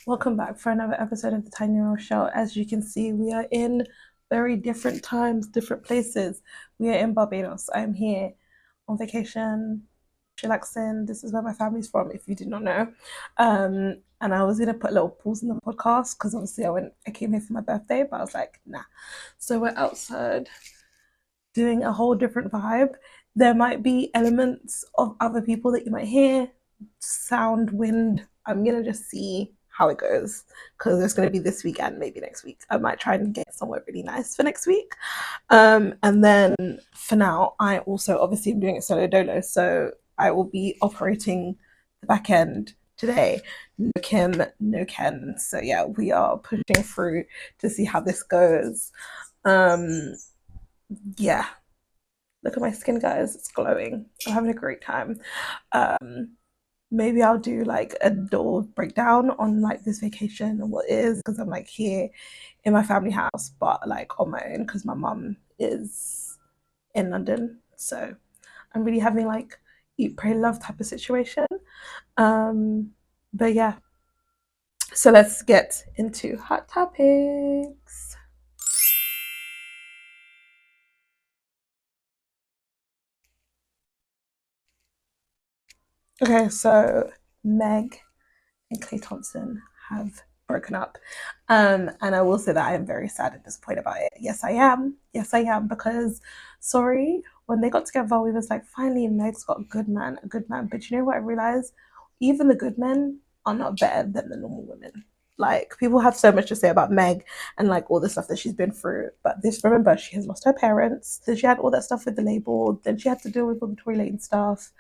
Welcome back for another episode of the Tiye Noelle Show. As you can see, we are in very different times, different places. We are in Barbados. I'm here on vacation, chillaxing. This is where my family's from, if you did not know. And I was gonna put a little pause in the podcast because obviously I came here for my birthday, but I was like, nah. So we're outside doing a whole different vibe. There might be elements of other people that you might hear, sound, wind. I'm gonna just see how it goes because there's going to be this weekend, maybe next week. I might try and get somewhere really nice for next week. And then for now, I also obviously am doing it solo dolo, so I will be operating the back end today. No Kim, no Ken. So yeah, we are pushing through to see how this goes. Yeah. Look at my skin, guys. It's glowing. I'm having a great time. Maybe I'll do like a little breakdown on like this vacation and what it is because I'm like here in my family house, but like on my own because my mum is in London. So I'm really having like eat, pray, love type of situation. But yeah, so let's get into hot topics. Okay, so Meg and Klay Thompson have broken up. And I will say that I am very sad and disappointed about it. Yes, I am. Yes, I am. Because, sorry, when they got together, we was like, finally, Meg's got a good man, a good man. But you know what I realized? Even the good men are not better than the normal women. Like, people have so much to say about Meg and like all the stuff that she's been through. But this, remember, she has lost her parents. Then she had all that stuff with the label. Then she had to deal with all the Tory Lane stuff.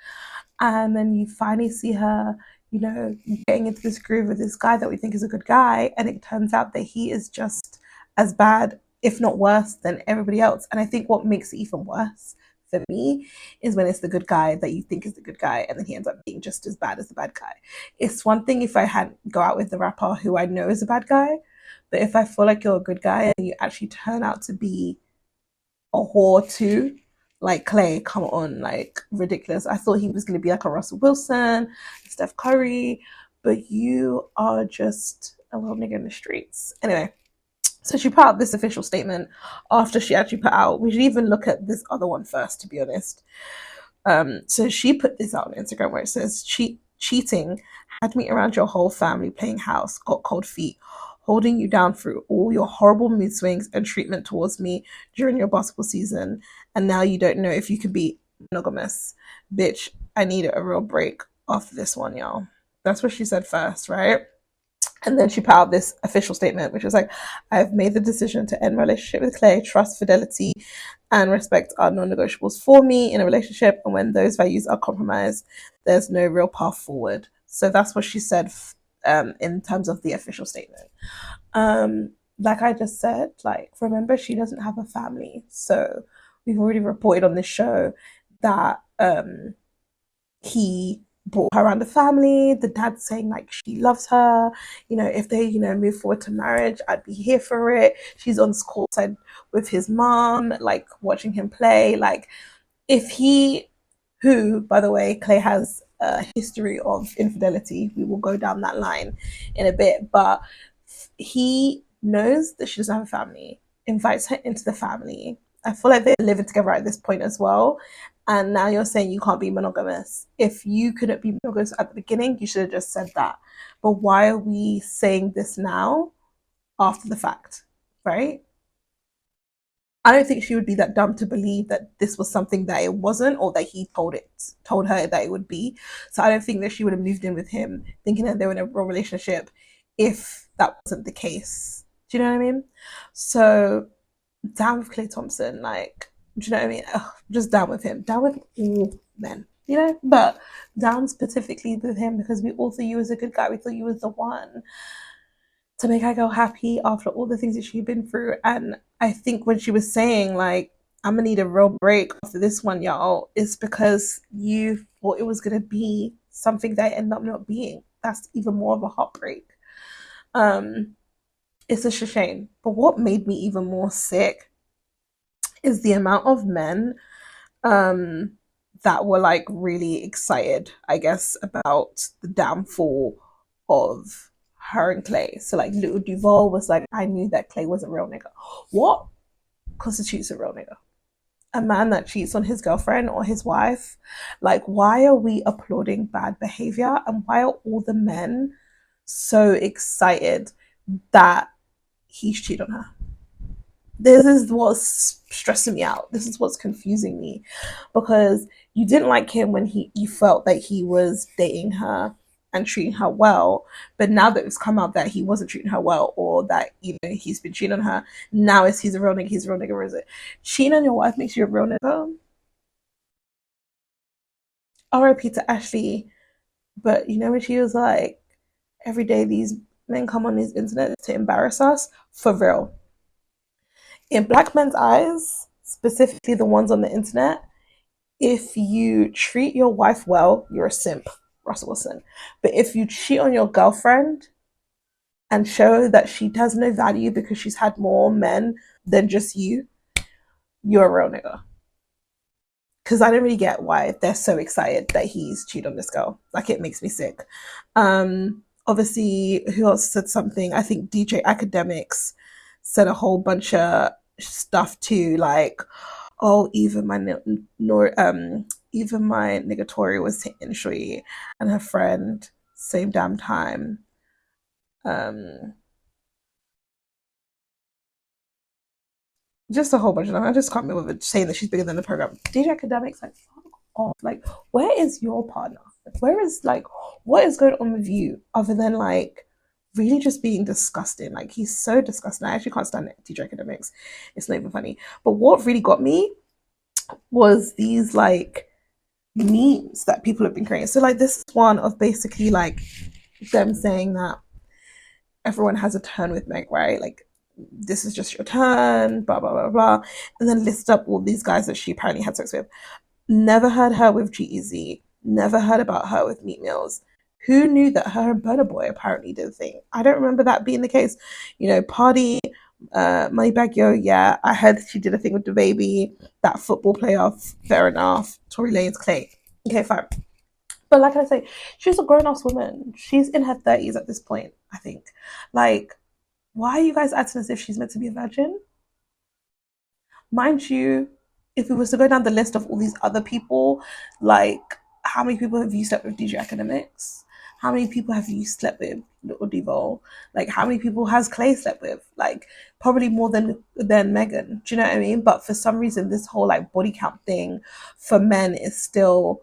And then you finally see her, you know, getting into this groove with this guy that we think is a good guy, and it turns out that he is just as bad, if not worse, than everybody else. And I think what makes it even worse for me is when it's the good guy that you think is the good guy, and then he ends up being just as bad as the bad guy. It's one thing if I had go out with the rapper who I know is a bad guy, but if I feel like you're a good guy and you actually turn out to be a whore too. Like Klay, come on, like ridiculous. I thought he was going to be like a Russell Wilson, Steph Curry, but you are just a little nigga in the streets. Anyway, so she put out this official statement after she actually put out. We should even look at this other one first, to be honest. So she put this out on Instagram where it says, cheating had me around your whole family playing house, got cold feet, holding you down through all your horrible mood swings and treatment towards me during your basketball season. And now you don't know if you could be monogamous. Bitch, I need a real break after this one, y'all. That's what she said first, right? And then she put out this official statement, which was like, I've made the decision to end my relationship with Klay. Trust, fidelity, and respect are non negotiables for me in a relationship. And when those values are compromised, there's no real path forward. So that's what she said in terms of the official statement. Like I just said, like, remember, she doesn't have a family. So we've already reported on this show that he brought her around the family. The dad saying like she loves her. You know, if they, you know, move forward to marriage, I'd be here for it. She's on courtside with his mom, like watching him play. Like if he, who by the way, Klay has a history of infidelity. We will go down that line in a bit, but he knows that she doesn't have a family, invites her into the family. I feel like they're living together at this point as well. And now you're saying you can't be monogamous. If you couldn't be monogamous at the beginning, you should have just said that. But why are we saying this now after the fact, right? I don't think she would be that dumb to believe that this was something that it wasn't, or that he told her that it would be. So I don't think that she would have moved in with him thinking that they were in a real relationship if that wasn't the case. Do you know what I mean? So down with Klay Thompson, like, do you know what I mean? Ugh, just down with him, down with all men, you know. But down specifically with him because we all thought you was a good guy. We thought you was the one to make her go happy after all the things that she'd been through. And I think when she was saying like, I'm gonna need a real break after this one, y'all, it's because you thought it was gonna be something that ended up not being. That's even more of a heartbreak. Um, it's a shame. But what made me even more sick is the amount of men um that were like really excited, I guess, about the downfall of her and Klay. So like Little Duval was like, I knew that Klay was a real nigga. What constitutes a real nigga? A man that cheats on his girlfriend or his wife? Like, why are we applauding bad behavior? And why are all the men so excited that he's cheated on her? This is what's stressing me out. This is what's confusing me, because you didn't like him when you felt that he was dating her and treating her well, but now that it's come out that he wasn't treating her well, or that he's been cheating on her, now he's a real nigga. He's a real nigga. Or is it cheating on your wife makes you a real nigga? R.I.P. to Ashley, but when she was like, every day these men come on his internet to embarrass us, for real. In black men's eyes, specifically the ones on the internet, if you treat your wife well, you're a simp, Russell Wilson. But if you cheat on your girlfriend and show that she has no value because she's had more men than just you, you're a real nigga. Because I don't really get why they're so excited that he's cheated on this girl. Like, it makes me sick. Obviously, who else said something? I think DJ Academics said a whole bunch of stuff too, like, oh, even my nigga Tori was hitting Shui and her friend same damn time. Just a whole bunch of them. I just can't remember saying that she's bigger than the program. DJ Academics, like, fuck off. Like, where is your partner? Where is, like, what is going on with you other than, like, really just being disgusting? Like, he's so disgusting. I actually can't stand DJ Academics. It's not even funny. But what really got me was these, like, memes that people have been creating. So, like, this is one of basically, like, them saying that everyone has a turn with Meg, right? Like, this is just your turn, blah, blah, blah, blah. And then list up all these guys that she apparently had sex with. Never heard her with G-Eazy. Never heard about her with Meat Mills. Who knew that her and Burna Boy apparently did a thing? I don't remember that being the case. Party, Moneybag Yo, yeah. I heard she did a thing with the baby. That football playoff, fair enough. Tory Lanez, Klay. Okay, fine. But like I say, she's a grown-ass woman. She's in her 30s at this point, I think. Like, why are you guys acting as if she's meant to be a virgin? Mind you, if we was to go down the list of all these other people, like, how many people have you slept with DJ Academics? How many people have you slept with Little Duval? Like, how many people has Klay slept with? Like, probably more than Megan. Do you know what I mean? But for some reason, this whole, like, body count thing for men is still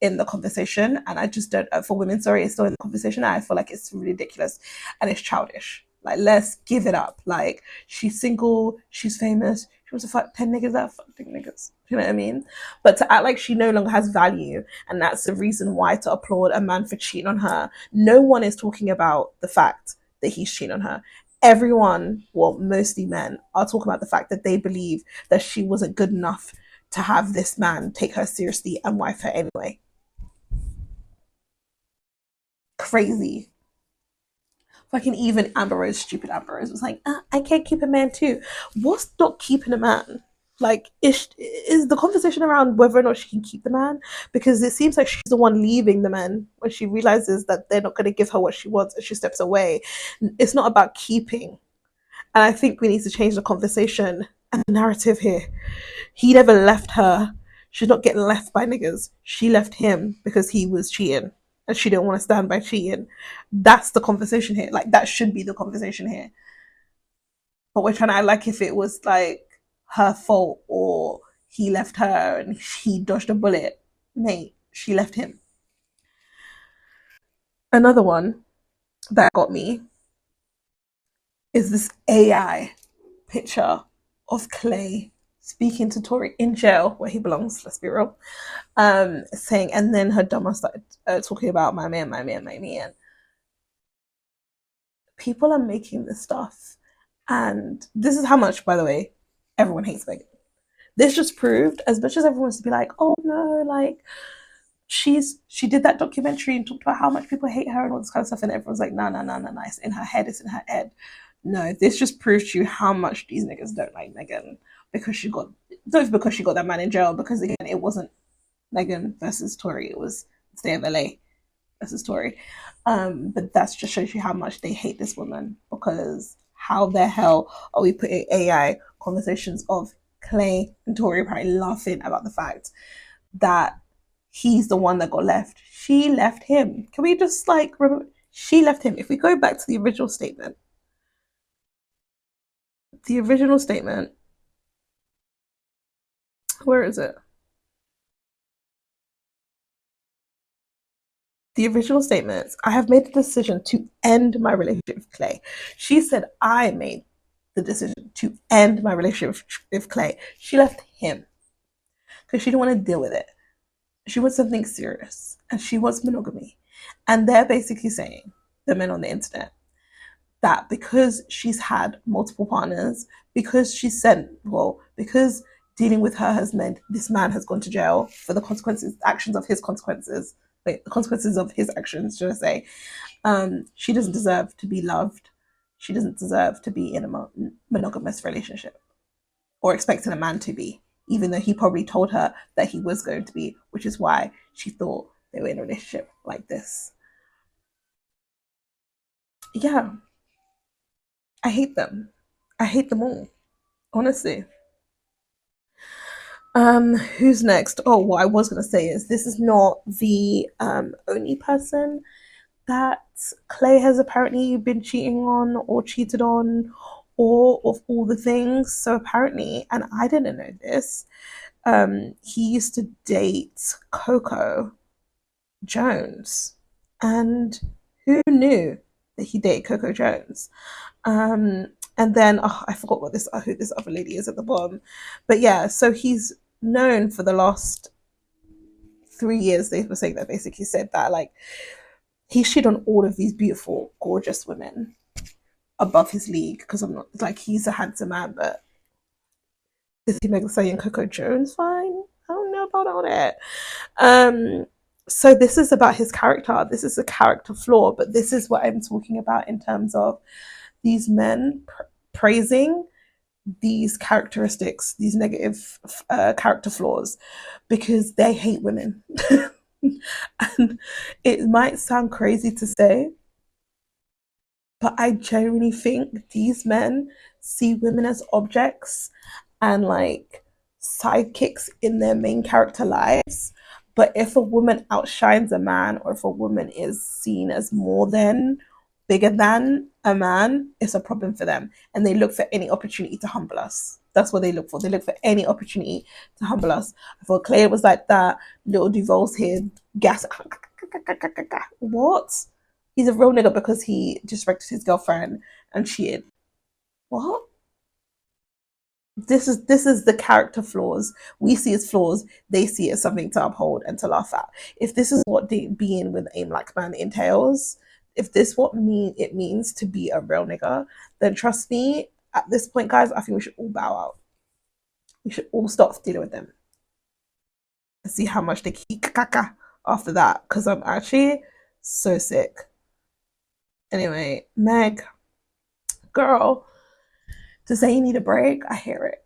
in the conversation, and I just don't, for women, sorry, it's still in the conversation. I feel like it's ridiculous and it's childish. Like, let's give it up. Like, she's single, she's famous, she wants to fuck 10 niggas that fuck 10 niggas. You know what I mean? But to act like she no longer has value, and that's the reason why to applaud a man for cheating on her. No one is talking about the fact that he's cheating on her. Everyone, well, mostly men, are talking about the fact that they believe that she wasn't good enough to have this man take her seriously and wife her anyway. Crazy. Fucking even Amber Rose, stupid Amber Rose, was like, I can't keep a man too. What's not keeping a man? Like, is the conversation around whether or not she can keep the man? Because it seems like she's the one leaving the man when she realizes that they're not going to give her what she wants and she steps away. It's not about keeping. And I think we need to change the conversation and the narrative here. He never left her. She's not getting left by niggas. She left him because he was cheating and she didn't want to stand by cheating. That's the conversation here. Like, that should be the conversation here. But we're trying to act like if it was like her fault or he left her and he dodged a bullet. Mate, she left him. Another one that got me is this AI picture of Klay speaking to Tory in jail where he belongs, let's be real, saying, and then her dumbass started talking about my man. People are making this stuff, and this is how much, by the way, everyone hates Megan. This just proved, as much as everyone wants to be like, oh no, like, she did that documentary and talked about how much people hate her and all this kind of stuff, and everyone's like, no, it's in her head. No, this just proves to you how much these niggas don't like Megan, because she got that man in jail, because again, it wasn't Megan versus Tory, it was State of LA. That's a story. But that just shows you how much they hate this woman, because how the hell are we putting AI conversations of Klay and Tori apparently laughing about the fact that he's the one that got left. She left him. Can we just like remember? She left him. If we go back to the original statement, where is it? The original statements, I have made the decision to end my relationship with Klay. She said, I made the decision to end my relationship with Klay. She left him because she didn't want to deal with it. She wants something serious and she wants monogamy. And they're basically saying, the men on the internet, that because she's had multiple partners, because she's sent, well, because dealing with her has meant this man has gone to jail for the consequences, actions of his consequences, the consequences of his actions, should I say. She doesn't deserve to be loved. She doesn't deserve to be in a monogamous relationship or expecting a man to be, even though he probably told her that he was going to be, which is why she thought they were in a relationship like this. Yeah, I hate them. I hate them all, honestly. Who's next? Oh, what I was gonna say is this is not the only person that Klay has apparently been cheating on or cheated on, or of all the things. So apparently, and I didn't know this, he used to date Coco Jones, and who knew that he dated Coco Jones? Um, and then I forgot what this who this other lady is at the bottom, but yeah, so he's known for the last 3 years. They were saying that basically said that like he shit on all of these beautiful, gorgeous women above his league because I'm not like he's a handsome man, but is he MeganTheeStallion Coco Jones fine? I don't know about all that. Um, so this is about his character. This is a character flaw, but this is what I'm talking about in terms of these men praising these characteristics, these negative character flaws, because they hate women. And it might sound crazy to say, but I genuinely think these men see women as objects and like sidekicks in their main character lives. But if a woman outshines a man, or if a woman is seen as more than, bigger than a man, it's a problem for them. And they look for any opportunity to humble us. That's what they look for. They look for any opportunity to humble us. I thought Claire was like that. Little Duval's here, gas. What? He's a real nigga because he disrespected his girlfriend and cheated. What? This is the character flaws. We see as flaws, they see it as something to uphold and to laugh at. If this is what being with a black man entails, if this what it means to be a real nigga, then trust me, at this point, guys, I think we should all bow out. We should all stop dealing with them and see how much they keep caca after that. Because I'm actually so sick. Anyway, Meg, girl, to say you need a break, I hear it.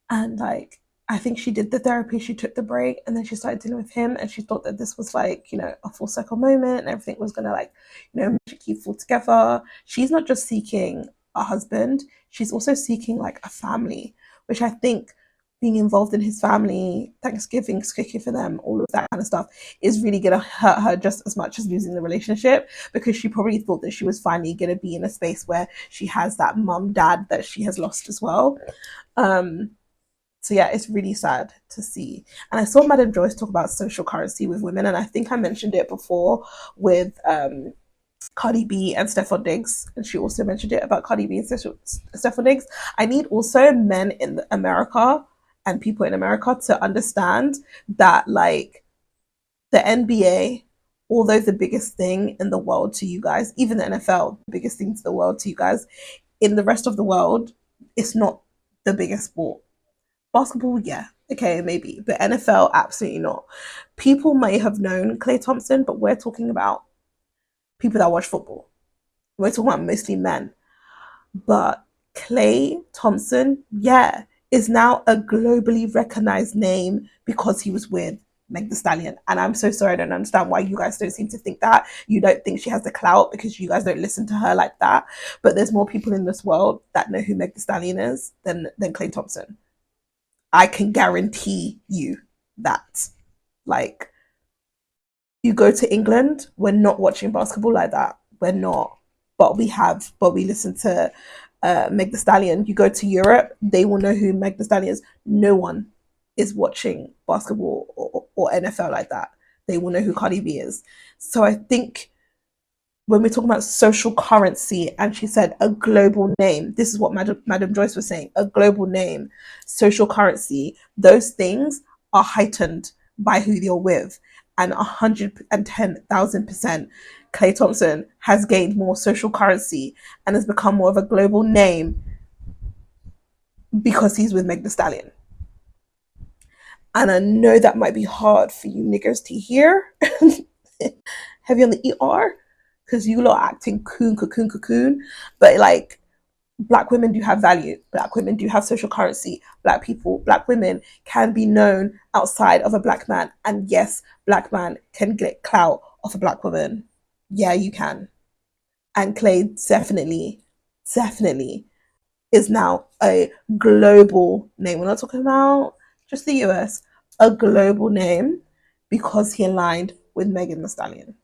And like, I think she did the therapy, she took the break, and then she started dealing with him. And she thought that this was like, a full circle moment and everything was gonna like, magically fall together. She's not just seeking a husband, she's also seeking like a family, which I think being involved in his family, Thanksgiving's cooking for them, all of that kind of stuff is really gonna hurt her just as much as losing the relationship, because she probably thought that she was finally gonna be in a space where she has that mum dad that she has lost as well. So yeah, it's really sad to see. And I saw Madam Joyce talk about social currency with women, and I think I mentioned it before with Cardi B and Stephon Diggs, and she also mentioned it about Cardi B and Stephon Diggs. I need also men in America and people in America to understand that like the NBA, although the biggest thing in the world to you guys, even the NFL, the biggest thing to the world to you guys, in the rest of the world, it's not the biggest sport. Basketball, yeah, okay, maybe, but NFL, absolutely not. People may have known Klay Thompson, but we're talking about people that watch football. We're talking about mostly men. But Klay Thompson, yeah, is now a globally recognized name because he was with Meg Thee Stallion. And I'm so sorry, I don't understand why you guys don't seem to think that. You don't think she has the clout because you guys don't listen to her like that. But there's more people in this world that know who Meg Thee Stallion is than Klay Thompson. I can guarantee you that. Like, you go to England, we're not watching basketball like that. We're not. But we listen to Meg Thee Stallion. You go to Europe, they will know who Meg Thee Stallion is. No one is watching basketball or NFL like that. They will know who Cardi B is. So I think when we're talking about social currency, and she said a global name, this is what Madam Joyce was saying, a global name, social currency, those things are heightened by who you're with. And 110,000%, Klay Thompson has gained more social currency and has become more of a global name because he's with Meg Thee Stallion. And I know that might be hard for you niggers to hear. Heavy on the ER, because you lot are acting cocoon. But like, Black women do have value. Black women do have social currency. Black women can be known outside of a Black man. And yes, Black man can get clout off a Black woman. Yeah, you can. And Klay definitely is now a global name. We're not talking about just the US, a global name because he aligned with Megan Thee Stallion.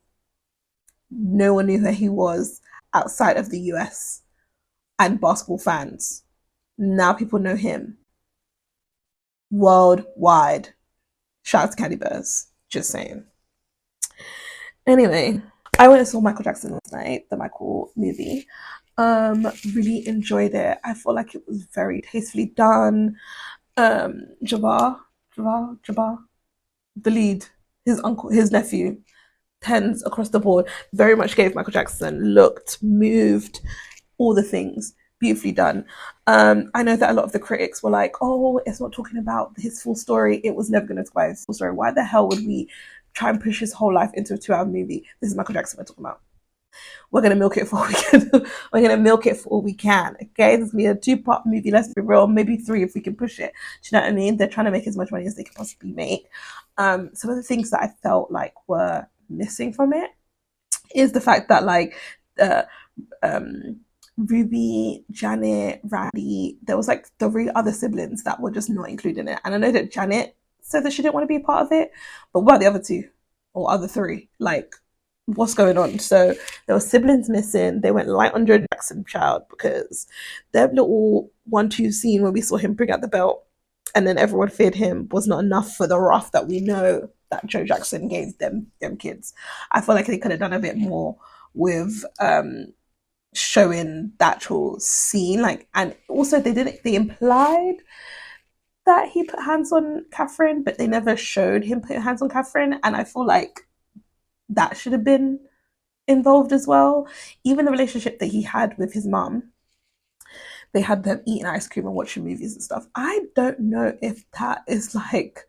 No one knew who he was outside of the US and basketball fans. Now people know him worldwide. Shout out to Candy Bears. Just saying. Anyway, I went and saw Michael Jackson last night, the Michael movie. Really enjoyed it. I felt like it was very tastefully done. Jabbar, the lead, his uncle, his nephew, tens across the board, very much gave Michael Jackson, looked, moved, all the things, beautifully done. I know that a lot of the critics were like, oh, it's not talking about his full story. It was never going to talk about his full story. Why the hell would we try and push his whole life into a 2-hour movie? This is Michael Jackson we're talking about. We're going to milk it for all we can. We're going to milk it for all we can. Okay, this is going to be a 2-part movie. Let's be real, maybe 3 if we can push it. Do you know what I mean? They're trying to make as much money as they can possibly make. Some of the things that I felt like were missing from it is the fact that like Ruby, Janet, Randy, there was like 3 other siblings that were just not included in it. And I know that Janet said that she didn't want to be a part of it, but what are the other 2 or other 3? Like, what's going on? So there were siblings missing. They went light on Joe Jackson, child, because their little 1-2 scene where we saw him bring out the belt and then everyone feared him was not enough for the wrath that we know that Joe Jackson gave them kids. I feel like they could have done a bit more with showing the actual scene. Like, and also they implied that he put hands on Catherine, but they never showed him putting hands on Catherine. And I feel like that should have been involved as well. Even the relationship that he had with his mum, they had them eating ice cream and watching movies and stuff. I don't know if that is like,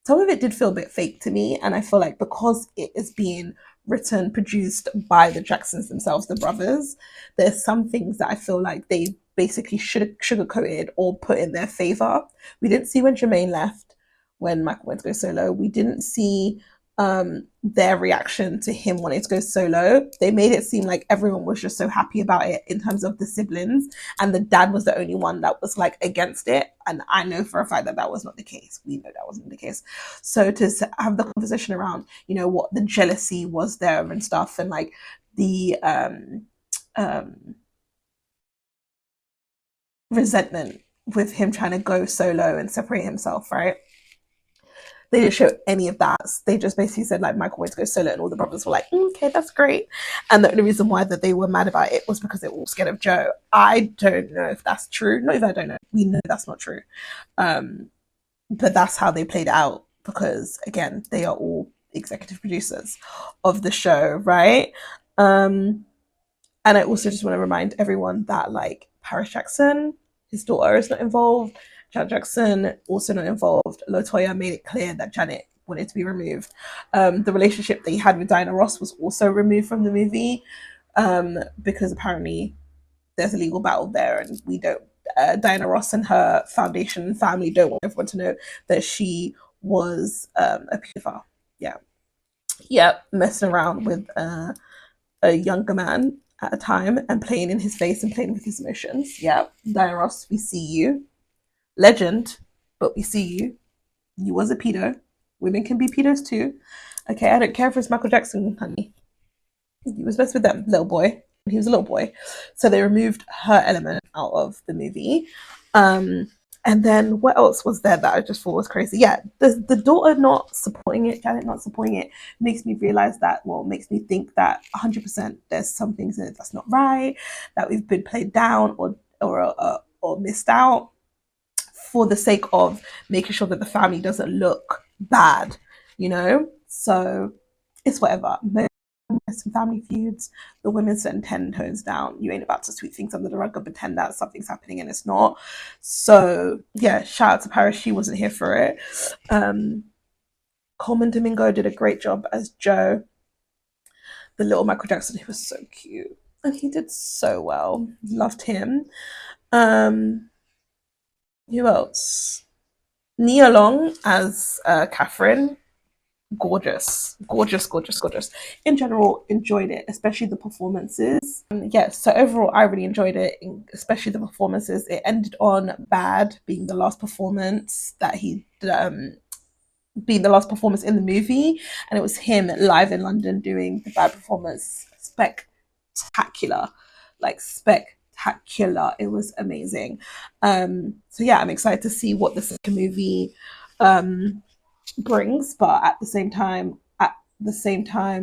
some of it did feel a bit fake to me. And I feel like because it is being written, produced by the Jacksons themselves, the brothers, there's some things that I feel like they basically should have sugar-coated or put in their favor. We didn't see when Jermaine left, when Michael went to go solo. We didn't see their reaction to him wanting to go solo. They made it seem like everyone was just so happy about it in terms of the siblings, and the dad was the only one that was like against it. And I know for a fact that was not the case. We know that wasn't the case. So to have the conversation around, you know, what the jealousy was there and stuff, and like the resentment with him trying to go solo and separate himself, right? They didn't show any of that. They just basically said like Michael went to go solo, and all the brothers were like, okay, that's great. And the only reason why that they were mad about it was because they were all scared of Joe. I don't know if that's true. Not even I don't know. We know that's not true. But that's how they played it out, because again, they are all executive producers of the show, right? And I also just want to remind everyone that like Paris Jackson, his daughter, is not involved. Janet Jackson also not involved. LaToya made it clear that Janet wanted to be removed. The relationship that he had with Diana Ross was also removed from the movie, because apparently there's a legal battle there, and we don't. Diana Ross and her foundation family don't want everyone to know that she was a pedophile. Yeah. Yeah, messing around with a younger man at a time and playing in his face and playing with his emotions. Yeah, Diana Ross, we see you. Legend, but we see you. You was a pedo. Women can be pedos too. Okay, I don't care if it's Michael Jackson, honey. He was best with them, little boy. He was a little boy. So they removed her element out of the movie. And then what else was there that I just thought was crazy? Yeah, the daughter not supporting it, Janet not supporting it, makes me realize that, well, makes me think that 100% there's some things in it that's not right, that we've been played down or missed out for the sake of making sure that the family doesn't look bad, you know? So it's whatever. Some family feuds, the women sitting 10 toes down. You ain't about to sweep things under the rug and pretend that something's happening and it's not. So yeah, shout out to Paris. She wasn't here for it. Coleman Domingo did a great job as Joe, the little Michael Jackson. He was so cute and he did so well. Loved him. Who else? Nia Long as Catherine. Gorgeous. In general, enjoyed it, especially the performances. Yeah, so overall, I really enjoyed it, especially the performances. It ended on Bad being the last performance that he being the last performance in the movie, and it was him live in London doing the Bad performance. Spectacular, like spectacular. It was amazing. So yeah, I'm excited to see what the second movie brings, but at the same time,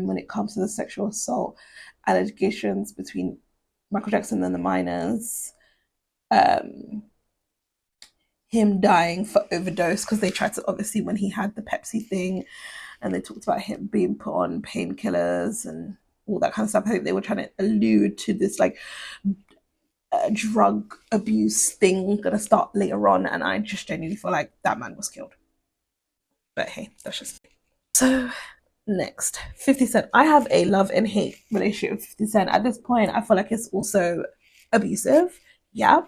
when it comes to the sexual assault allegations between Michael Jackson and the minors, him dying for overdose, because they tried to, obviously, when he had the Pepsi thing, and they talked about him being put on painkillers and all that kind of stuff. I think they were trying to allude to this like drug abuse thing gonna start later on, and I just genuinely feel like that man was killed. But hey, that's just me. So next, 50 Cent. I have a love and hate relationship with 50 Cent. At this point, I feel like it's also abusive. Yeah.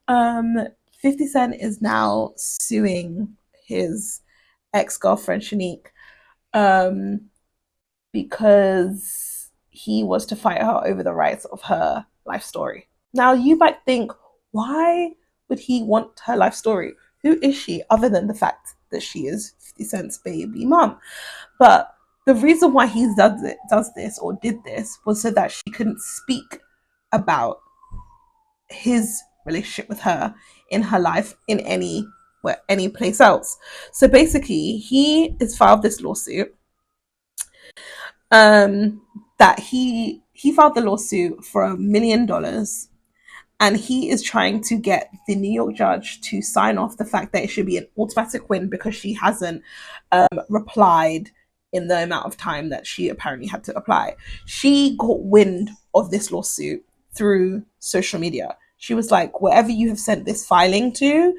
50 Cent is now suing his ex-girlfriend Shanique because he was to fight her over the rights of her life story. Now you might think, why would he want her life story? Who is she other than the fact that she is 50 Cent's baby mom? But the reason why he does this or did this was so that she couldn't speak about his relationship with her in her life in any place else. So basically, he has filed this lawsuit. That he filed the lawsuit for $1 million, and he is trying to get the New York judge to sign off the fact that it should be an automatic win because she hasn't replied in the amount of time that she apparently had to apply. She got wind of this lawsuit through social media. She was like, wherever you have sent this filing to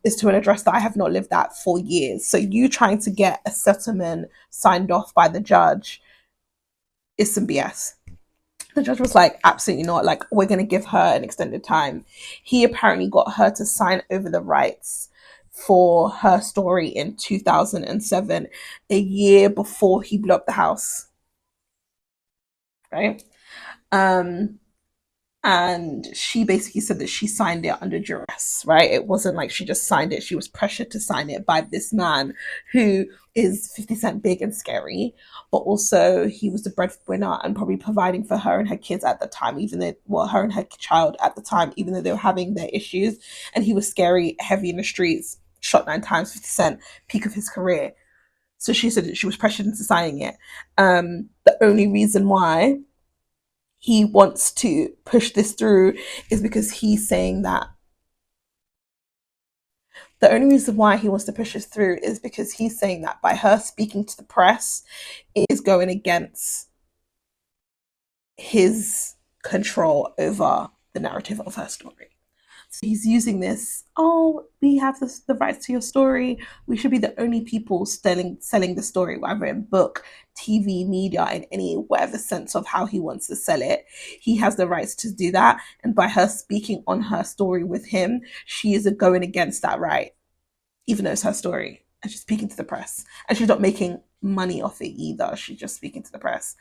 is to an address that I have not lived at for years. So you trying to get a settlement signed off by the judge is some BS. The judge was like, absolutely not. Like, we're going to give her an extended time. He apparently got her to sign over the rights for her story in 2007, a year before he blew up the house. Right? And she basically said that she signed it under duress, right? It wasn't like she just signed it. She was pressured to sign it by this man who is 50 Cent big and scary, but also he was the breadwinner and probably providing for her and her kids at the time, her and her child at the time, even though they were having their issues. And he was scary, heavy in the streets, shot 9 times, 50 Cent, peak of his career. So she said that she was pressured into signing it. The only reason why he wants to push this through is because he's saying that by her speaking to the press, it is going against his control over the narrative of her story. So he's using this, we have the rights to your story. We should be the only people selling the story, whether in book, TV, media, in any whatever sense of how he wants to sell it. He has the rights to do that. And by her speaking on her story with him, she is going against that right, even though it's her story. and she's speaking to the press, and she's not making money off it either. She's just speaking to the press.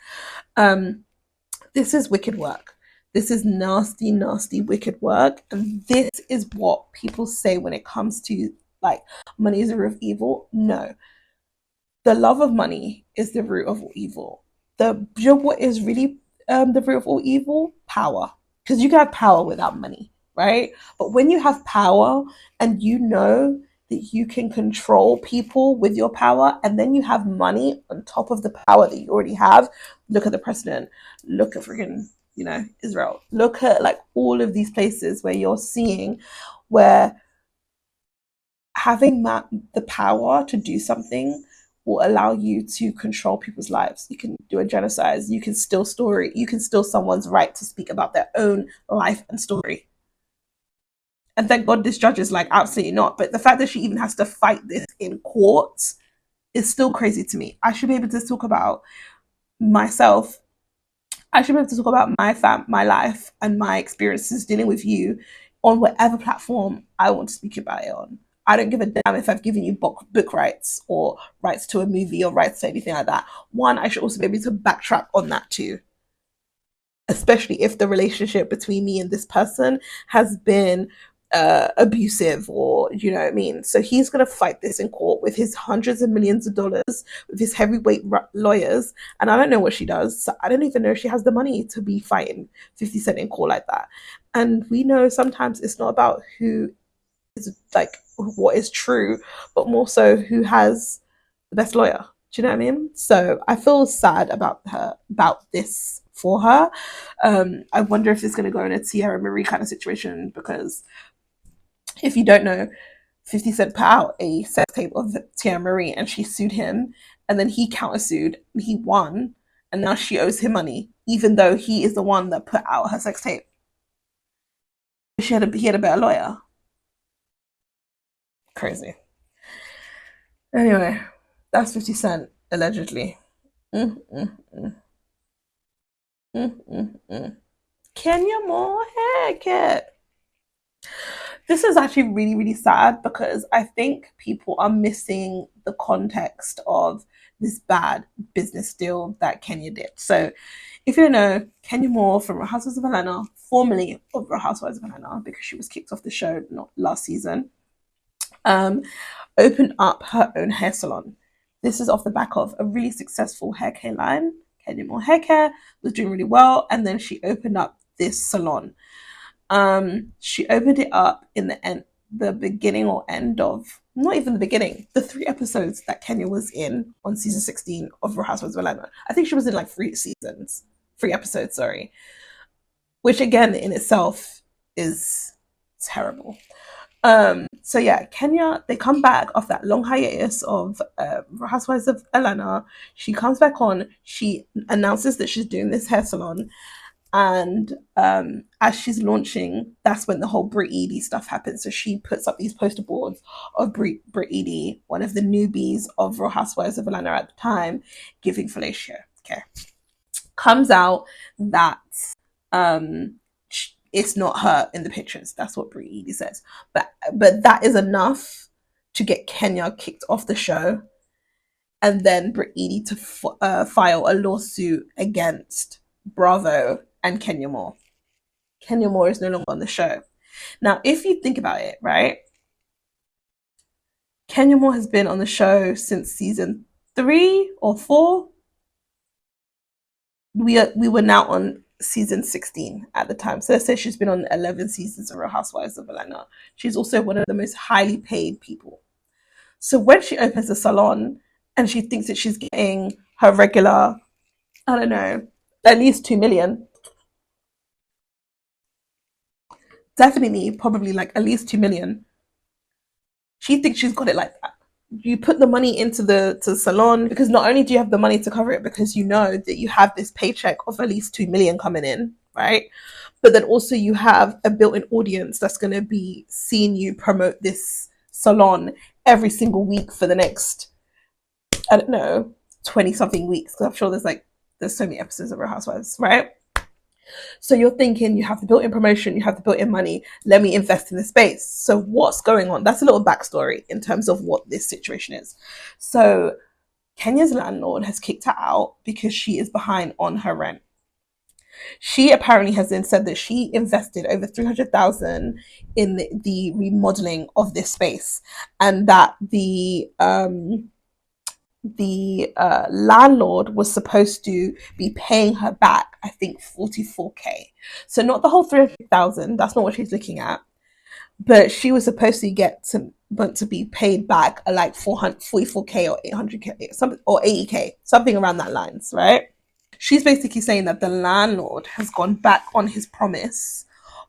This is wicked work. This is nasty, nasty, wicked work. And this is what people say when it comes to like money is the root of evil. No. The love of money is the root of all evil. You know what is really the root of all evil? Power. Because you can have power without money, right? But when you have power and you know that you can control people with your power, and then you have money on top of the power that you already have, look at the president, look at freaking, Israel, look at like all of these places where you're seeing where having the power to do something will allow you to control people's lives. You can do a genocide, you can steal someone's right to speak about their own life and story. And thank God this judge is like, absolutely not. But the fact that she even has to fight this in court is still crazy to me. I should be able to talk about myself. I should be able to talk about my life and my experiences dealing with you on whatever platform I want to speak about it on. I don't give a damn if I've given you book rights or rights to a movie or rights to anything like that. One, I should also be able to backtrack on that too. Especially if the relationship between me and this person has been abusive, or you know what I mean. So he's gonna fight this in court with his hundreds of millions of dollars, with his heavyweight lawyers, and I don't know what she does. So I don't even know if she has the money to be fighting 50 Cent in court like that. And we know sometimes it's not about who is like what is true, but more so who has the best lawyer. Do you know what I mean? So I feel sad about this for her. I wonder if it's going to go in a Tierra Marie kind of situation, because if you don't know, 50 Cent put out a sex tape of Tiye Marie and she sued him, and then he countersued, he won, and now she owes him money, even though he is the one that put out her sex tape. He had a better lawyer. Crazy. Anyway, that's 50 Cent, allegedly. KenyaMoore haircut. This is actually really, really sad, because I think people are missing the context of this bad business deal that Kenya did. So if you don't know, KenyaMoore from Real Housewives of Atlanta, formerly of Real Housewives of Atlanta, because she was kicked off the show not last season, opened up her own hair salon. This is off the back of a really successful hair care line. KenyaMoore Hair Care was doing really well, and then she opened up this salon. She opened it up in the beginning or end of, not even the beginning, the 3 episodes that Kenya was in on season 16 of Real Housewives of Atlanta. I think she was in like 3 episodes, sorry. Which again in itself is terrible. So yeah, Kenya, they come back off that long hiatus of Housewives of Atlanta. She comes back on, she announces that she's doing this hair salon, and as she's launching, that's when the whole Brit Edie stuff happens. So she puts up these poster boards of Brit Edie, one of the newbies of Real Housewives of Atlanta at the time, giving fellatio. Okay, comes out that it's not her in the pictures. That's what Brit Edie says. But that is enough to get Kenya kicked off the show, and then Brit Edie to file a lawsuit against Bravo and KenyaMoore. KenyaMoore is no longer on the show. Now, if you think about it, right? KenyaMoore has been on the show since season 3 or 4. We were now on season 16 at the time. So let's say she's been on 11 seasons of Real Housewives of Atlanta. She's also one of the most highly paid people. So when she opens a salon and she thinks that she's getting her regular, I don't know, at least 2 million. Definitely, probably like at least 2 million. She thinks she's got it like that. You put the money into the salon, because not only do you have the money to cover it, because you know that you have this paycheck of at least 2 million coming in, right? But then also you have a built-in audience that's going to be seeing you promote this salon every single week for the next, I don't know, 20 something weeks, because I'm sure there's so many episodes of Real Housewives, right? So you're thinking you have the built-in promotion, you have the built-in money, let me invest in the space. So what's going on? That's a little backstory in terms of what this situation is. So Kenya's landlord has kicked her out because she is behind on her rent. She apparently has then said that she invested over 300,000 in the remodeling of this space, and that the landlord was supposed to be paying her back, I think 44k. So not the whole 300,000. That's not what she's looking at. But she was supposed to want to be paid back like 444k or 800k, something, or 80k, something around that lines, right? She's basically saying that the landlord has gone back on his promise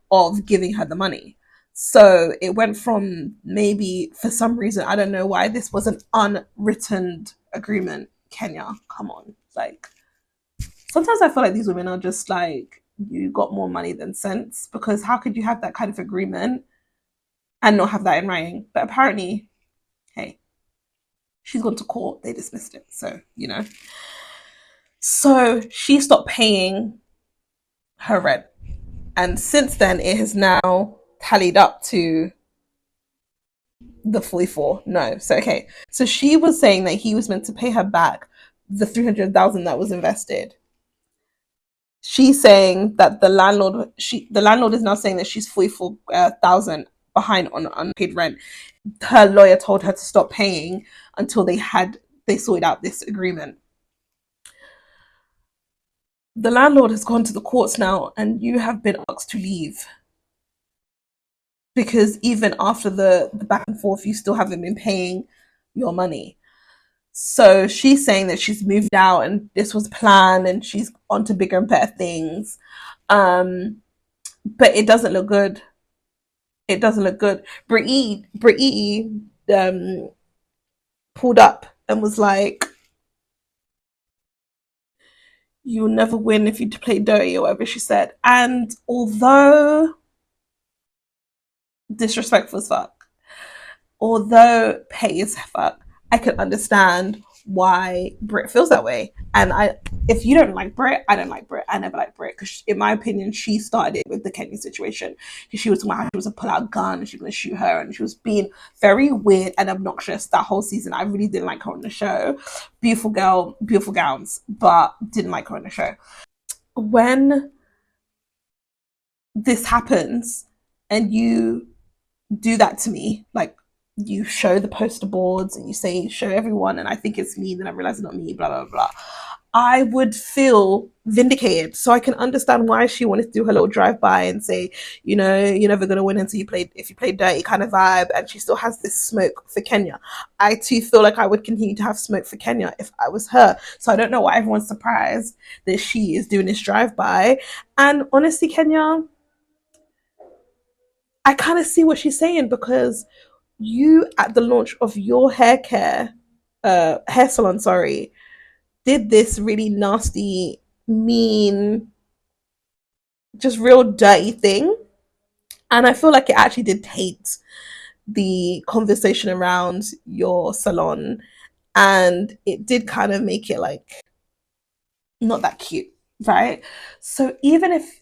of giving her the money. So it went from, maybe for some reason, I don't know why, this was an unwritten agreement. Kenya, come on. Like, sometimes I feel like these women are just like, you got more money than sense, because how could you have that kind of agreement and not have that in writing? But apparently, hey, she's gone to court, they dismissed it. So, So she stopped paying her rent. And since then, it has now tallied up to the 44. No. So, okay. So she was saying that he was meant to pay her back the 300,000 that was invested. She's saying that the landlord is now saying that she's 44,000 behind on unpaid rent. Her lawyer told her to stop paying until they sorted out this agreement. The landlord has gone to the courts now, and you have been asked to leave, because even after the back and forth, you still haven't been paying your money. So she's saying that she's moved out and this was planned and she's on to bigger and better things. But it doesn't look good. It doesn't look good. Brittany pulled up and was like, you'll never win if you play dirty, or whatever she said. And although disrespectful as fuck, although petty as fuck, I can understand why Brit feels that way. And if you don't like Brit, I don't like Brit. I never liked Brit, because in my opinion, she started it with the Kenya situation. She was talking about how she was to pull out a gun and she was going to shoot her, and she was being very weird and obnoxious that whole season. I really didn't like her on the show. Beautiful girl, beautiful gowns, but didn't like her on the show. When this happens and you do that to me, like, you show the poster boards and you say, show everyone, and I think it's me, then I realize it's not me, blah, blah, blah, I would feel vindicated. So I can understand why she wanted to do her little drive-by and say, you're never going to win until if you play dirty kind of vibe, and she still has this smoke for Kenya. I too feel like I would continue to have smoke for Kenya if I was her. So I don't know why everyone's surprised that she is doing this drive-by. And honestly, Kenya, I kind of see what she's saying, because you, at the launch of your hair salon, did this really nasty, mean, just real dirty thing. And I feel like it actually did taint the conversation around your salon. And it did kind of make it like not that cute, right? So even if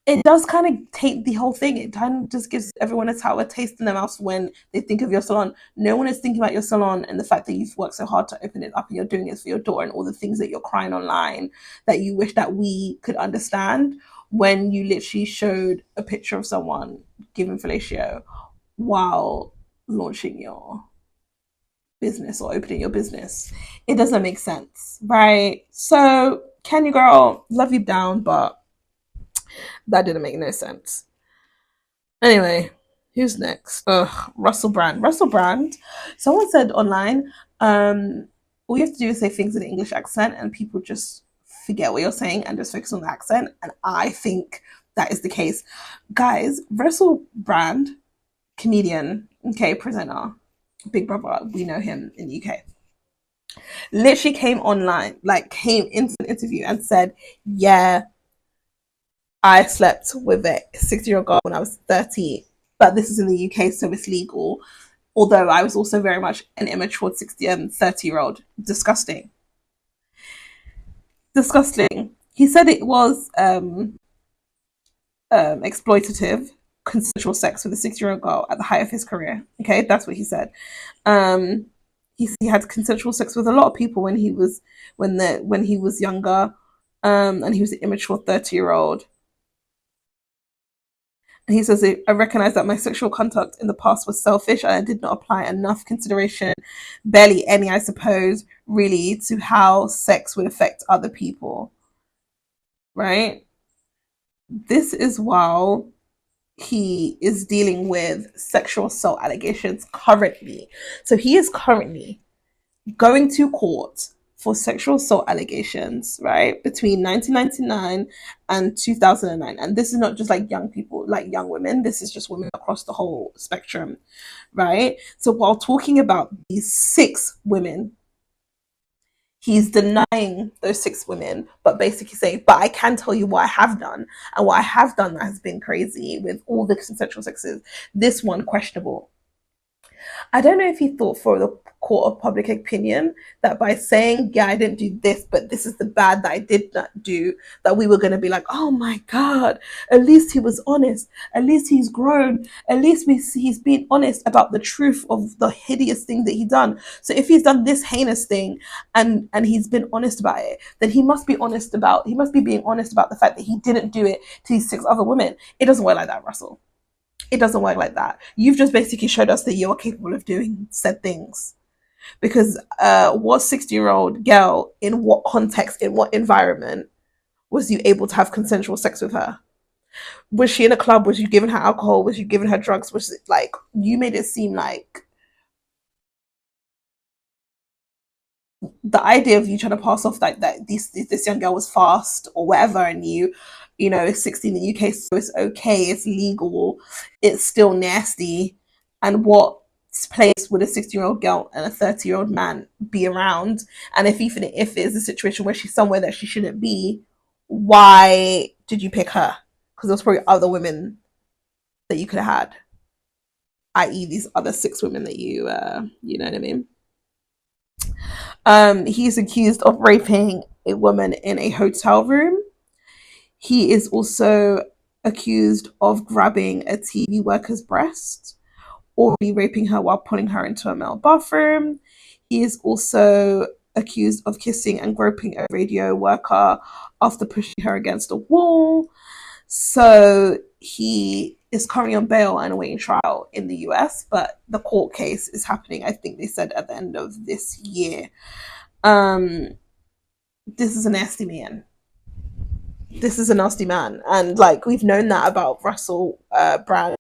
it does kind of taint the whole thing, it kind of just gives everyone a sour taste in their mouth when they think of your salon. No one is thinking about your salon and the fact that you've worked so hard to open it up, and you're doing it for your daughter, and all the things that you're crying online that you wish that we could understand, when you literally showed a picture of someone giving fellatio while launching your business or opening your business. It doesn't make sense, right? So, Kenya girl, love you down, but that didn't make no sense. Anyway, who's next? RussellBrand. RussellBrand. Someone said online, all you have to do is say things in an English accent and people just forget what you're saying and just focus on the accent. And I think that is the case. Guys, RussellBrand, comedian, okay, presenter, Big Brother, we know him in the UK. Literally came online, like came into an interview and said, yeah, I slept with a 16-year-old girl when I was 30, but this is in the UK, so it's legal. Although I was also very much an immature 30-year-old. Disgusting. Disgusting. He said it was exploitative, consensual sex with a 6-year-old girl at the height of his career. Okay, that's what he said. Um, he had consensual sex with a lot of people when he was when he was younger, and he was an immature 30-year-old. And he says, I recognize that my sexual conduct in the past was selfish and I did not apply enough consideration, barely any, I suppose, really, to how sex would affect other people. Right? This is while he is dealing with sexual assault allegations currently. So he is currently going to court for sexual assault allegations, right, between 1999 and 2009. And this is not just like young people, like young women. This is just women across the whole spectrum, right? So while talking about these 6 women, he's denying those 6 women, but basically saying, but I can tell you what I have done. And what I have done that has been crazy with all the consensual sexes. This one, questionable. I don't know if he thought for the court of public opinion that by saying, yeah, I didn't do this, but this is the bad that I did not do, that we were going to be like, oh my God, at least he was honest. At least he's grown. At least he's been honest about the truth of the hideous thing that he done. So if he's done this heinous thing and he's been honest about it, then he must be being honest about the fact that he didn't do it to these 6 other women. It doesn't work like that, Russell. It doesn't work like that. You've just basically showed us that you're capable of doing said things. Because what 60-year-old girl, in what context, in what environment, was you able to have consensual sex with her? Was she in a club? Was you giving her alcohol? Was you giving her drugs? Was it like, you made it seem like the idea of you trying to pass off like that this young girl was fast or whatever, and you know, it's 16 in the UK, so it's okay, it's legal, it's still nasty. And what place would a 16-year-old girl and a 30-year-old man be around? And even if it's a situation where she's somewhere that she shouldn't be, why did you pick her? Because there's probably other women that you could have had, i.e. these other 6 women that you know what I mean. He's accused of raping a woman in a hotel room. He is also accused of grabbing a TV worker's breast or raping her while putting her into a male bathroom. He is also accused of kissing and groping a radio worker after pushing her against a wall. So he is currently on bail and awaiting trial in the US, but the court case is happening, I think they said, at the end of this year. This is a nasty man. This is a nasty man. And like, we've known that about RussellBrand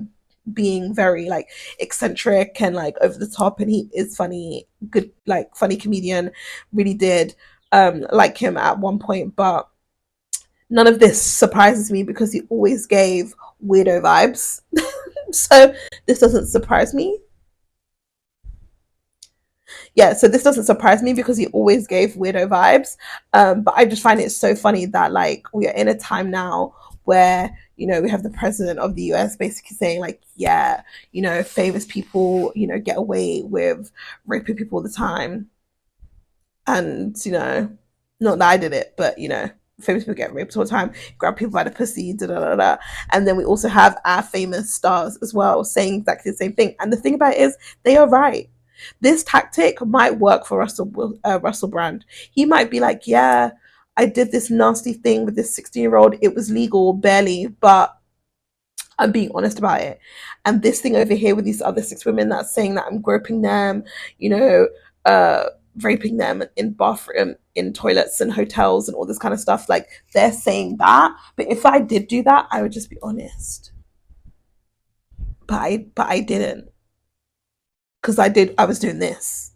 being very like eccentric and like over the top, and he is funny, good, like funny comedian. Really did like him at one point, but none of this surprises me because he always gave weirdo vibes. So this doesn't surprise me. Yeah, so this doesn't surprise me because he always gave weirdo vibes. But I just find it so funny that like we are in a time now where, you know, we have the president of the US basically saying like, yeah, you know, famous people, you know, get away with raping people all the time. And, you know, not that I did it, but, you know, famous people get raped all the time, grab people by the pussy, da da da da. And then we also have our famous stars as well saying exactly the same thing. And the thing about it is, they are right. This tactic might work for RussellBrand. He might be like, yeah, I did this nasty thing with this 16-year-old. It was legal, barely, but I'm being honest about it. And this thing over here with these other 6 women that's saying that I'm groping them, you know, raping them in bathroom, in toilets and hotels and all this kind of stuff. Like, they're saying that. But if I did do that, I would just be honest. But I didn't. Because I was doing this.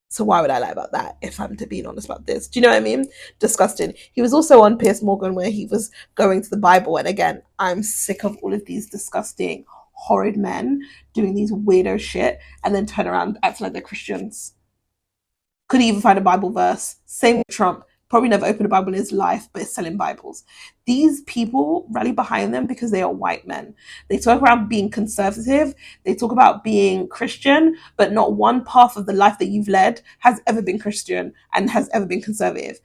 So why would I lie about that if I'm to be honest about this? Do you know what I mean? Disgusting. He was also on Piers Morgan where he was going to the Bible. And again, I'm sick of all of these disgusting, horrid men doing these weirdo shit and then turn around acting like they're Christians. Couldn't even find a Bible verse. Same with Trump. Probably never opened a Bible in his life, but is selling Bibles. These people rally behind them because they are white men. They talk about being conservative. They talk about being Christian, but not one path of the life that you've led has ever been Christian and has ever been conservative.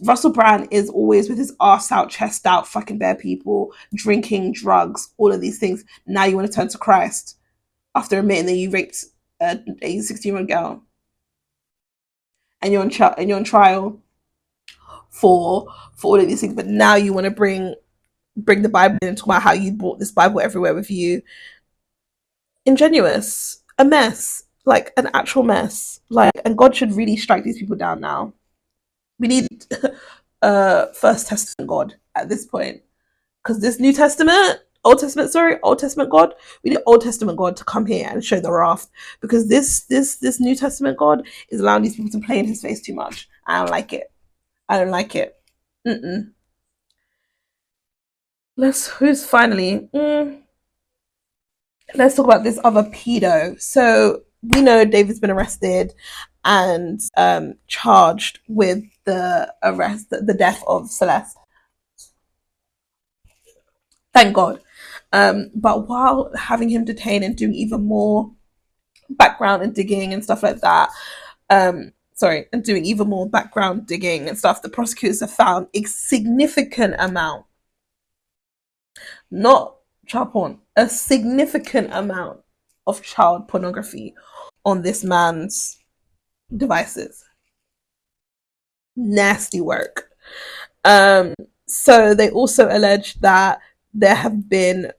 Russell Brand is always with his ass out, chest out, fucking bare people, drinking, drugs, all of these things. Now you want to turn to Christ after admitting that you raped a 16-year-old girl, and you're on trial for all of these things. But now you want to bring the Bible in and talk about how you brought this Bible everywhere with you. Ingenuous, a mess, like an actual mess. Like, and God should really strike these people down now. We need First Testament God at this point, because this Old Testament God, we need Old Testament God to come here and show the wrath, because this New Testament God is allowing these people to play in his face too much. I don't like it. I don't like it. Mm-mm. Who's finally? Let's talk about this other pedo. So we know David's been arrested and charged with the death of Celeste. Thank God. But while having him detained and doing even more background and digging and stuff like that, and doing even more background digging and stuff, the prosecutors have found a significant amount, not child porn, a significant amount of child pornography on this man's devices. Nasty work. So they also alleged that there have been,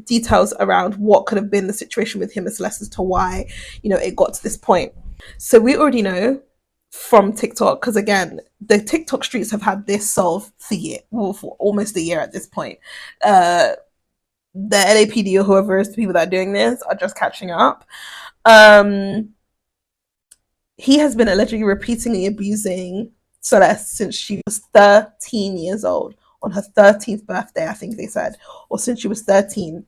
details around what could have been the situation with him and Celeste as to why, it got to this point. So we already know from TikTok, because again, the TikTok streets have had this solved for almost a year at this point. The LAPD or whoever is the people that are doing this are just catching up. He has been allegedly repeatedly abusing Celeste since she was 13 years old. On her 13th birthday, I think they said, or since she was 13,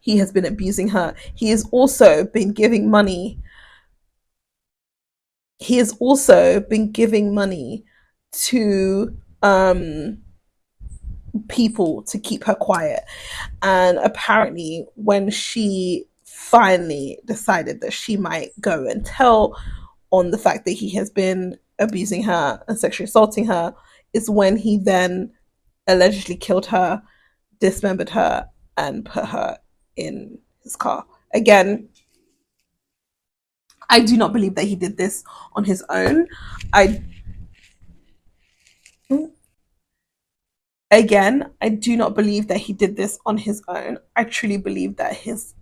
he has been abusing her. He has also been giving money. He has also been giving money to people to keep her quiet. And apparently, when she finally decided that she might go and tell on the fact that he has been abusing her and sexually assaulting her, is when he then allegedly killed her, dismembered her, and put her in his car. Again, I do not believe that he did this on his own. I do not believe that he did this on his own. I truly believe that his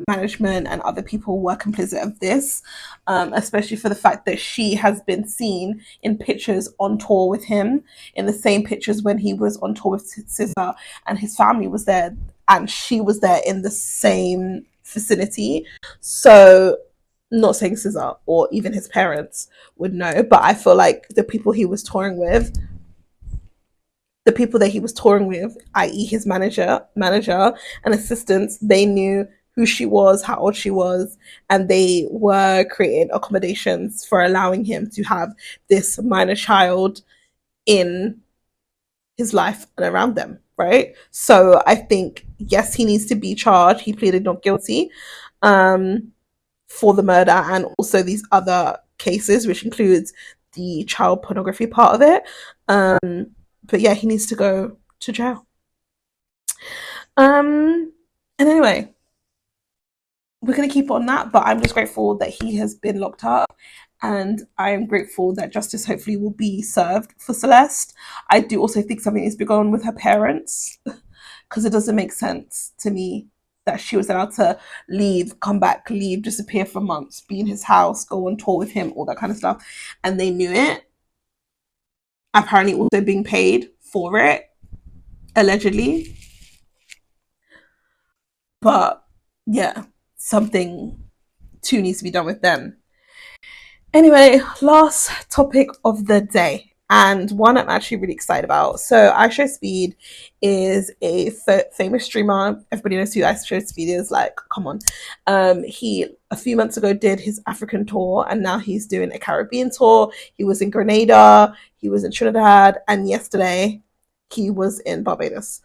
management and other people were complicit of this, especially for the fact that she has been seen in pictures on tour with him, in the same pictures when he was on tour with SZA, and his family was there, and she was there in the same vicinity. So, not saying SZA or even his parents would know, but I feel like the people that he was touring with, i.e. his manager and assistants, they knew who she was, how old she was, and they were creating accommodations for allowing him to have this minor child in his life and around them, right? So I think, yes, he needs to be charged. He pleaded not guilty for the murder and also these other cases, which includes the child pornography part of it. But yeah, he needs to go to jail. And anyway, we're going to keep on that, but I'm just grateful that he has been locked up, and I am grateful that justice hopefully will be served for Celeste. I do also think something needs to be going on with her parents, because it doesn't make sense to me that she was allowed to leave, come back, leave, disappear for months, be in his house, go on tour with him, all that kind of stuff, and they knew it. Apparently also being paid for it, allegedly. But yeah, something too needs to be done with them. Anyway, last topic of the day, and one I'm actually really excited about. So IShowSpeed is a famous streamer. Everybody knows who IShowSpeed is. Like, come on. He a few months ago did his African tour, and now he's doing a Caribbean tour. He was in Grenada, he was in Trinidad, and yesterday he was in Barbados.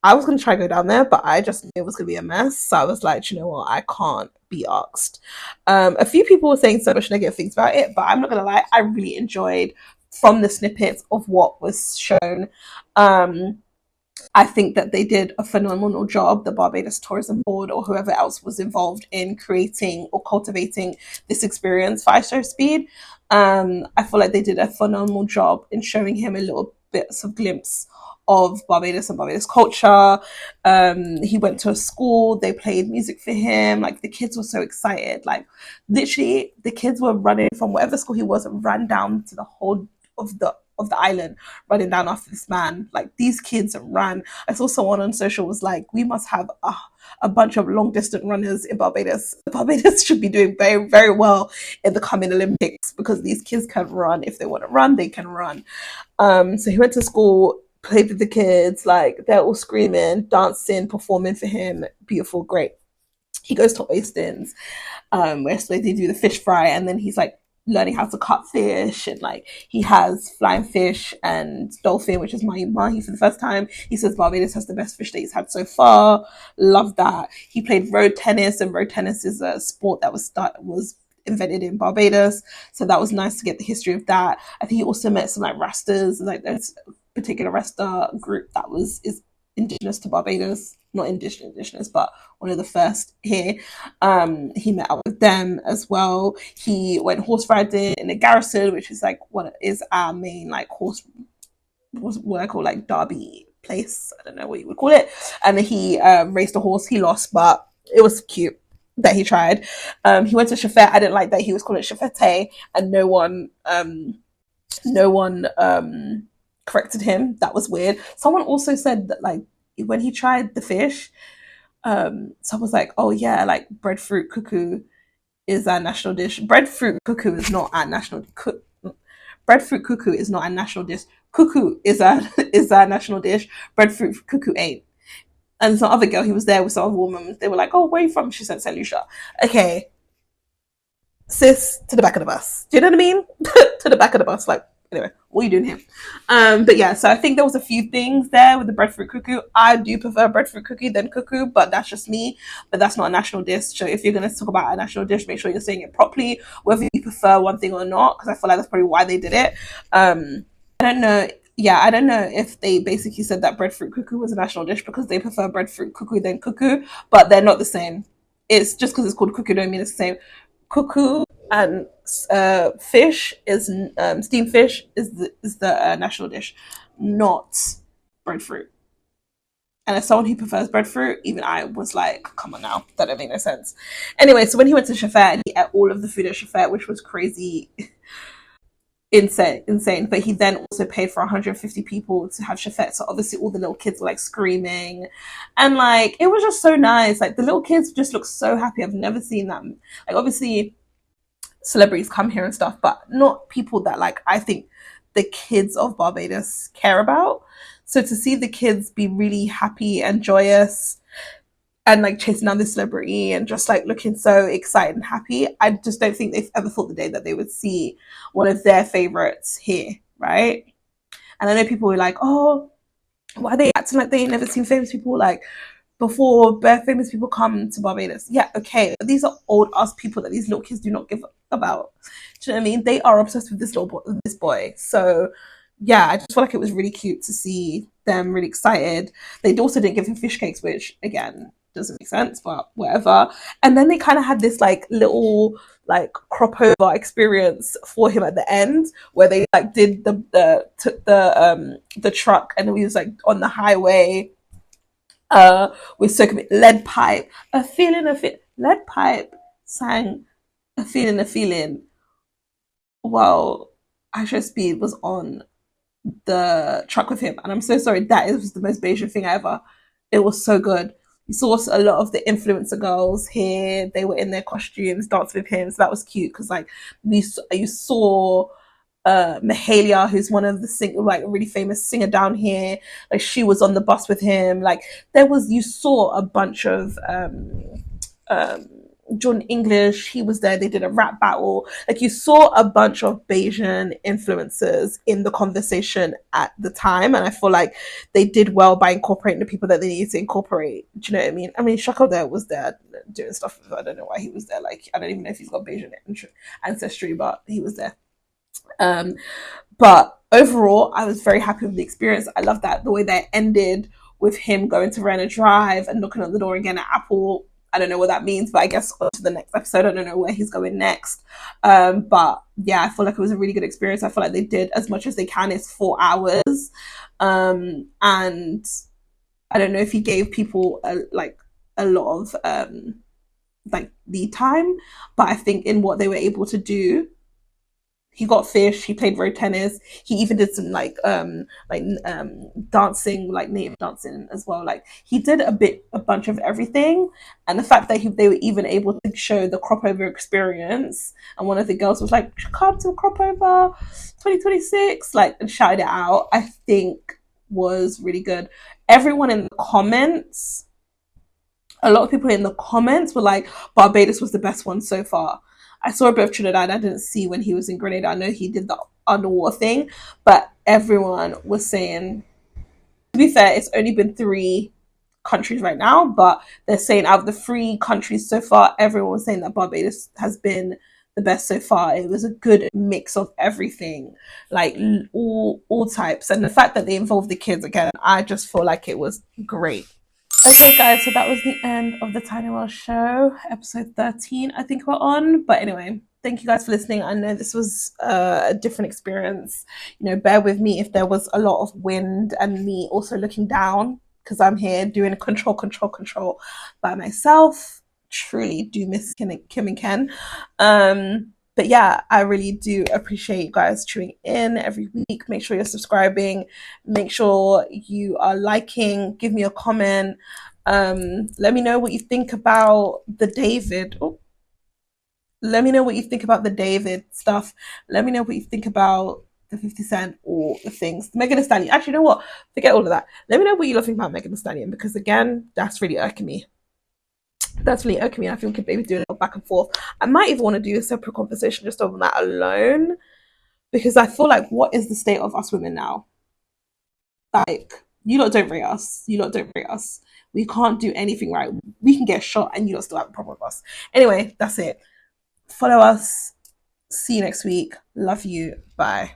I was going to try to go down there, but I just knew it was going to be a mess. So I was like, you know what? I can't be asked. A few people were saying so much negative things about it, but I'm not going to lie. I really enjoyed from the snippets of what was shown, I think that they did a phenomenal job, the Barbados Tourism Board or whoever else was involved in creating or cultivating this experience for IShowSpeed. I feel like they did a phenomenal job in showing him a little bits of glimpse of Barbados and Barbados culture. He went to a school, they played music for him. Like, the kids were so excited. Like, literally, the kids were running from whatever school he was and ran down to the whole of the island, running down after this man. Like, these kids ran. I saw someone on social was like, we must have a bunch of long distance runners in Barbados. Barbados should be doing very, very well in the coming Olympics because these kids can run. If they want to run, they can run. So he went to school, played with the kids, like, they're all screaming, dancing, performing for him. Beautiful, great. He goes to Oystins, where so they do the fish fry, and then he's like learning how to cut fish, and like he has flying fish and dolphin, which is mahi for the first time. He says Barbados has the best fish that he's had so far. Love that. He played road tennis, and road tennis is a sport that was invented in Barbados, so that was nice to get the history of that. I think he also met some like Rastas, like there's a particular Rasta group that is indigenous to Barbados, not indigenous, but one of the first here. He met up with them as well. He went horse riding in the garrison, which is like what is our main like horse work or like derby place. I don't know what you would call it. And he raced a horse. He lost, but it was cute that he tried. He went to Shafet. I didn't like that he was calling it Shafete, and no one corrected him. That was weird. Someone also said that like when he tried the fish, someone was like, oh yeah, like breadfruit cuckoo is our national dish. Breadfruit cuckoo is not our national breadfruit cuckoo is not our national dish. Cuckoo is our national dish. Breadfruit cuckoo ain't. And some other girl, he was there with some other woman. They were like, oh, where are you from? She said St. Lucia. Okay, sis, to the back of the bus. Do you know what I mean? To the back of the bus. Like, anyway, what are you doing here? But yeah, so I think there was a few things there with the breadfruit cuckoo. I do prefer breadfruit cookie than cuckoo, but that's just me. But that's not a national dish. So if you're going to talk about a national dish, make sure you're saying it properly, whether you prefer one thing or not, because I feel like that's probably why they did it. I don't know. Yeah, I don't know if they basically said that breadfruit cuckoo was a national dish because they prefer breadfruit cuckoo than cuckoo, but they're not the same. It's just because it's called cuckoo don't mean it's the same. Cuckoo and fish is steamed fish is the national dish, not breadfruit. And as someone who prefers breadfruit, even I was like, come on now, that don't make no sense. Anyway, so when he went to Shafet, he ate all of the food at Shafet, which was crazy. Insane. But he then also paid for 150 people to have Shafet, so obviously all the little kids were like screaming, and like it was just so nice. Like the little kids just looked so happy. I've never seen them. Like obviously celebrities come here and stuff, but not people that like I think the kids of Barbados care about. So to see the kids be really happy and joyous and like chasing down this celebrity and just like looking so excited and happy, I just don't think they've ever thought the day that they would see one of their favorites here, right? And I know people were like, oh, why are they acting like they ain't never seen famous people like before famous people come to Barbados? Yeah, okay, but these are old ass people that these little kids do not give about. Do you know what I mean? They are obsessed with this boy. So yeah, I just feel like it was really cute to see them really excited. They also didn't give him fish cakes, which again doesn't make sense, but whatever. And then they kind of had this like little like crop over experience for him at the end where they like did the truck and he was like on the highway with circuit lead pipe, a feeling of it. Lead pipe sang a feeling while IShowSpeed was on the truck with him, and I'm so sorry, that was the most Bayesian thing ever. It was so good. You saw a lot of the influencer girls here. They were in their costumes, dancing with him, so that was cute because like you saw Mahalia, who's one of the like a really famous singer down here. Like she was on the bus with him. Like you saw a bunch of Jordan English, he was there. They did a rap battle. Like you saw a bunch of Bayesian influencers in the conversation at the time, and I feel like they did well by incorporating the people that they needed to incorporate. Do you know what I mean? I mean, Shaka there was there doing stuff. I don't know why he was there. Like I don't even know if he's got Bayesian ancestry, but he was there. But overall, I was very happy with the experience. I love that the way that ended with him going to Verona Drive and knocking on the door again at Apple. I don't know what that means, but I guess on to the next episode. I don't know where he's going next. But yeah, I feel like it was a really good experience. I feel like they did as much as they can. It's 4 hours. And I don't know if he gave people a lot of lead time, but I think in what they were able to do, he got fish. He played road tennis. He even did some dancing, like native dancing as well. Like he did a bunch of everything. And the fact that they were even able to show the crop over experience, and one of the girls was like, "Come to crop over 2026," like, and shouted it out, I think was really good. Everyone in the comments, a lot of people in the comments were like, Barbados was the best one so far. I saw a bit of Trinidad. I didn't see when he was in Grenada. I know he did the underwater thing, but everyone was saying, to be fair, it's only been 3 countries right now, but they're saying out of the 3 countries so far, everyone was saying that Barbados has been the best so far. It was a good mix of everything, like all types. And the fact that they involved the kids again, I just feel like it was great. Okay, guys, so that was the end of the Tiye Noelle Show, episode 13, I think we're on. But anyway, thank you guys for listening. I know this was a different experience. You know, bear with me if there was a lot of wind and me also looking down, because I'm here doing control by myself. Truly do miss Kim and Ken. But yeah, I really do appreciate you guys tuning in every week. Make sure you're subscribing. Make sure you are liking. Give me a comment. Let me know what you think about the David. Oh, let me know what you think about the David stuff. Let me know what you think about the 50 Cent or the things. MeganTheeStallion. Actually, you know what? Forget all of that. Let me know what you think about MeganTheeStallion, because again, that's really irking me. That's really irking me. I feel like maybe doing it back and forth. I might even want to do a separate conversation just on that alone, because I feel like, what is the state of us women now? Like, you lot don't rate us. You lot don't rate us. We can't do anything right. We can get shot and you lot still have a problem with us. Anyway, that's it. Follow us. See you next week. Love you. Bye.